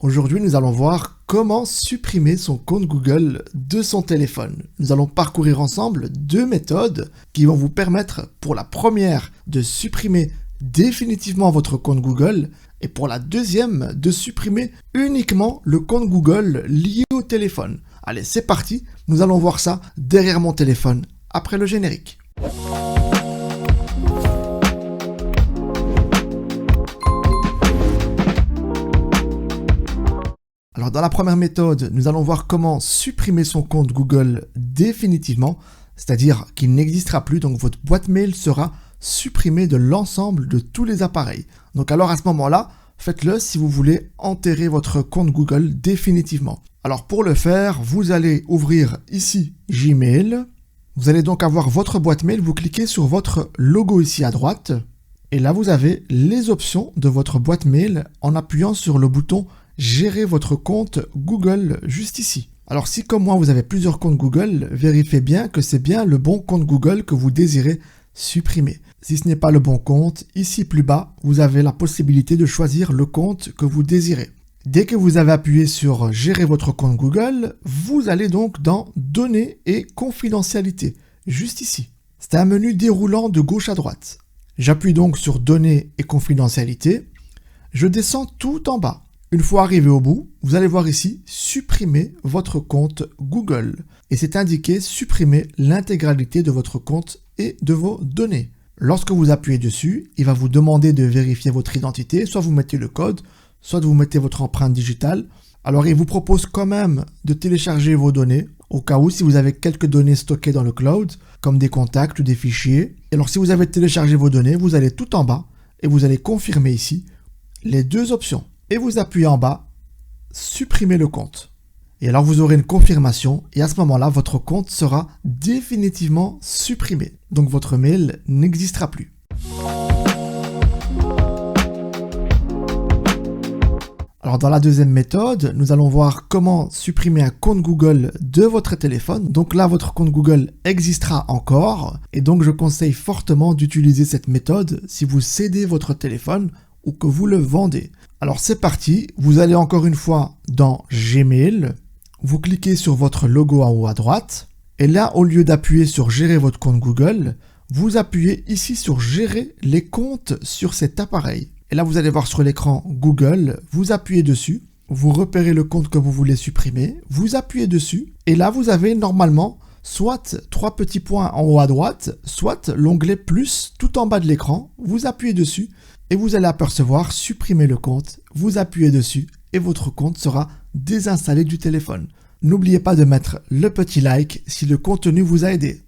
Aujourd'hui, nous allons voir comment supprimer son compte Google de son téléphone. Nous allons parcourir ensemble deux méthodes qui vont vous permettre, pour la première, de supprimer définitivement votre compte Google et pour la deuxième, de supprimer uniquement le compte Google lié au téléphone. Allez, c'est parti, nous allons voir ça derrière mon téléphone après le générique. Alors dans la première méthode, nous allons voir comment supprimer son compte Google définitivement, c'est-à-dire qu'il n'existera plus, donc votre boîte mail sera supprimée de l'ensemble de tous les appareils. Donc alors à ce moment-là, faites-le si vous voulez enterrer votre compte Google définitivement. Alors pour le faire, vous allez ouvrir ici Gmail, vous allez donc avoir votre boîte mail, vous cliquez sur votre logo ici à droite, et là vous avez les options de votre boîte mail en appuyant sur le bouton Gérer votre compte Google juste ici. Alors si comme moi vous avez plusieurs comptes Google, vérifiez bien que c'est bien le bon compte Google que vous désirez supprimer. Si ce n'est pas le bon compte, ici plus bas, vous avez la possibilité de choisir le compte que vous désirez. Dès que vous avez appuyé sur Gérer votre compte Google, vous allez donc dans Données et confidentialité, juste ici. C'est un menu déroulant de gauche à droite. J'appuie donc sur Données et confidentialité. Je descends tout en bas. Une fois arrivé au bout, vous allez voir ici « Supprimer votre compte Google » et c'est indiqué « Supprimer l'intégralité de votre compte et de vos données ». Lorsque vous appuyez dessus, il va vous demander de vérifier votre identité, soit vous mettez le code, soit vous mettez votre empreinte digitale. Alors il vous propose quand même de télécharger vos données, au cas où si vous avez quelques données stockées dans le cloud, comme des contacts ou des fichiers. Et alors si vous avez téléchargé vos données, vous allez tout en bas et vous allez confirmer ici les deux options. Et vous appuyez en bas, supprimer le compte. Et alors vous aurez une confirmation et à ce moment-là, votre compte sera définitivement supprimé. Donc votre mail n'existera plus. Alors dans la deuxième méthode, nous allons voir comment supprimer un compte Google de votre téléphone. Donc là, votre compte Google existera encore et donc je conseille fortement d'utiliser cette méthode si vous cédez votre téléphone ou que vous le vendez. Alors c'est parti, vous allez encore une fois dans Gmail, vous cliquez sur votre logo en haut à droite, et là au lieu d'appuyer sur Gérer votre compte Google, vous appuyez ici sur Gérer les comptes sur cet appareil. Et là vous allez voir sur l'écran Google, vous appuyez dessus, vous repérez le compte que vous voulez supprimer, vous appuyez dessus, et là vous avez normalement soit trois petits points en haut à droite, soit l'onglet plus tout en bas de l'écran, vous appuyez dessus, et vous allez apercevoir supprimer le compte, vous appuyez dessus et votre compte sera désinstallé du téléphone. N'oubliez pas de mettre le petit like si le contenu vous a aidé.